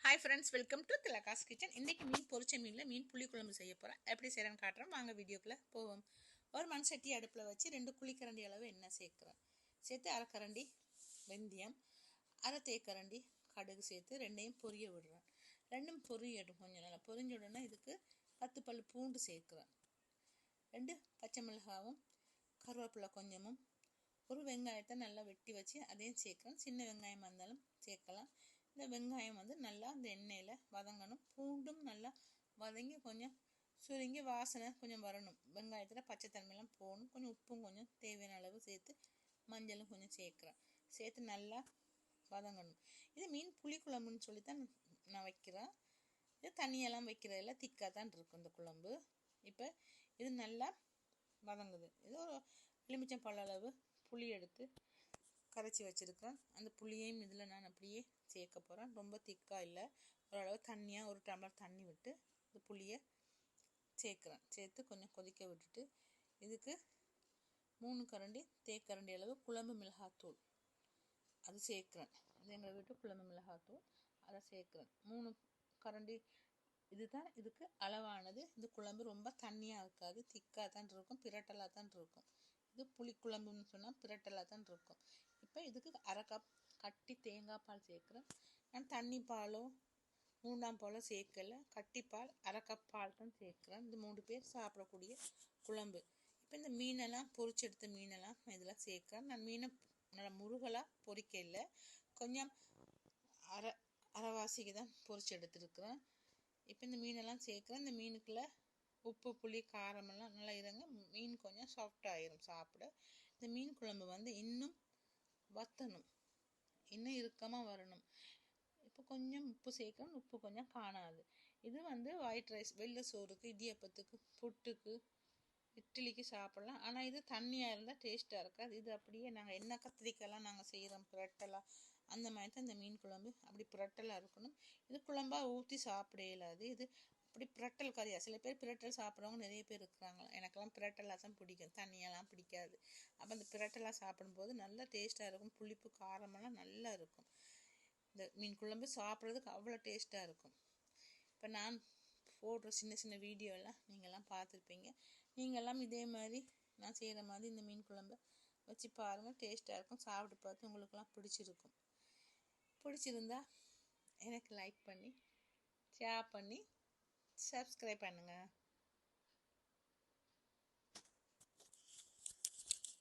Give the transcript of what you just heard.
Hi friends, welcome to Tilaka's Kitchen. இன்னைக்கு மீன் பொரிச்ச மீன்ல மீன் புளி குழம்பு செய்ய போறேன். எப்படி செய்யறேன்னு காட்டுறேன். வாங்க வீடியோக்குள்ள போவோம். ஒரு மண் சட்டி அடுப்புல வச்சு 2 குழிக்கரண்டி அளவு எண்ணெய் சேர்க்கிறேன். சேர்த்து அரை கரண்டி வெந்தயம், அரை தேக்கரண்டி கடுகு சேர்த்து ரெண்டையும் பொரிய விடுறேன். ரெண்டும் பொரியட்டும், கொஞ்சம் நல்லா பொரிஞ்ச உடனே இதுக்கு 10 பல் பூண்டு சேர்க்கிறேன். 2 பச்சை மிளகாவும் கருவேப்பிலை கொஞ்சமும் ஒரு வெங்காயத்தை நல்லா வெட்டி வச்சு அதையும் சேர்க்குறேன். சின்ன வெங்காயமாக இருந்தாலும் சேர்க்கலாம். இந்த வெங்காயம் நல்லா அந்த எண்ணெயில் வதங்கணும். பூண்டும் நல்லா வதங்கி கொஞ்சம் சுருங்கி வாசனை கொஞ்சம் வரணும். வெங்காயத்தில் பச்சை தன்மையெல்லாம் போகணும். கொஞ்சம் உப்பும் கொஞ்சம் தேவையான அளவு சேர்த்து மஞ்சளும் கொஞ்சம் சேர்க்குறேன். சேர்த்து நல்லா வதங்கணும். இது மீன் புளிக்குழம்புன்னு சொல்லித்தான் நான் வைக்கிறேன். இது தண்ணியெல்லாம் வைக்கிறதில்ல, திக்காக தான் இருக்கும் இந்த குழம்பு. இப்போ இது நல்லா வதங்குது. இது ஒரு எலுமிச்சம் பழ அளவு புளி எடுத்து கரைச்சி வச்சுருக்கேன். அந்த புளியையும் இதில் நான் அப்படியே சேர்க்க போகிறேன். ரொம்ப திக்காக இல்லை, ஓரளவு தண்ணியாக ஒரு டம்ளர் தண்ணி விட்டு இந்த புளியை சேர்க்குறேன். சேர்த்து கொஞ்சம் கொதிக்க விட்டுட்டு இதுக்கு 3 கரண்டி தேக்கரண்டி அளவு குழம்பு மிளகாத்தூள் அது சேர்க்குறேன். அது எங்கள் வீட்டு குழம்பு மிளகாத்தூள் அதை சேர்க்குறேன். 3 கரண்டி இதுதான் இதுக்கு அளவானது. இந்த குழம்பு ரொம்ப தண்ணியாக இருக்காது, திக்காக தான் இருக்கும், பிரட்டலாக தான் இருக்கும். இது புளிக்குழம்புன்னு சொன்னால் பிரட்டலாக தான் இருக்கும். இப்போ இதுக்கு அரை கப் கட்டி தேங்காய் பால் சேர்க்குறேன். நான் தண்ணி பாலோ 3ஆம் பாலோ சேர்க்கலை, கட்டி பால் அரை கப் பால் தான் சேர்க்குறேன். இந்த 3 பேர் சாப்பிடக்கூடிய குழம்பு. இப்போ இந்த மீனெல்லாம் பொரிச்சு எடுத்த மீனெல்லாம் நான் இதில் சேர்க்குறேன். நான் மீனை நல்லா முருகலாக பொரிக்க இல்லை, கொஞ்சம் அரைவாசிக்கு தான் பொரிச்சு எடுத்துருக்குறேன். இப்போ இந்த மீனெல்லாம் சேர்க்குறேன். இந்த மீனுக்குள்ளே உப்பு புளி காரமெல்லாம் நல்லா இறங்க மீன் கொஞ்சம் சாஃப்டாகிடும் சாப்பிட. இந்த மீன் குழம்பு இன்னும் வற்றணும், இன்னும் இறுக்கமாக வரணும். இப்போ கொஞ்சம் உப்பு சேர்க்கணும், உப்பு கொஞ்சம் காணாது. இது ஒயிட் ரைஸ், வெள்ளை சோறுக்கு, இடியப்பத்துக்கு, புட்டுக்கு, இட்லிக்கு சாப்பிடலாம். ஆனால் இது தண்ணியாக இருந்தால் டேஸ்ட்டாக இருக்காது. இது அப்படியே நாங்கள் என்ன கத்திரிக்காயெல்லாம் நாங்கள் செய்கிறோம் பிரட்டலாக, அந்த மாதிரி தான் இந்த மீன் குழம்பு அப்படி பிரட்டலாக இருக்கணும். இது குழம்பாக ஊற்றி சாப்பிட இயலாது. இது அப்படி பிரட்டல் கறியா, சில பேர் பிரட்டல் சாப்பிட்றவங்க நிறைய பேர் இருக்கிறாங்க. எனக்கெல்லாம் பிரட்டலாக தான் பிடிக்கும், தண்ணியெல்லாம் பிடிக்காது. அப்போ அந்த பிரட்டலாக சாப்பிடும்போது நல்லா டேஸ்ட்டாக இருக்கும், புளிப்பு காரமெல்லாம் நல்லா இருக்கும். இந்த மீன் குழம்பு சாப்பிட்றதுக்கு அவ்வளோ டேஸ்ட்டாக இருக்கும். இப்போ நான் போடுற சின்ன சின்ன வீடியோலாம் நீங்கள்லாம் பார்த்துருப்பீங்க. நீங்கள்லாம் இதே மாதிரி நான் செய்கிற மாதிரி இந்த மீன் குழம்பை வச்சு பாருங்கள், டேஸ்ட்டாக இருக்கும். சாப்பிட்டு பார்த்து உங்களுக்கெல்லாம் பிடிச்சிருக்கும். பிடிச்சிருந்தா எனக்கு லைக் பண்ணி ஷேர் பண்ணி சப்ஸ்கிரைப் பண்ணுங்கள்.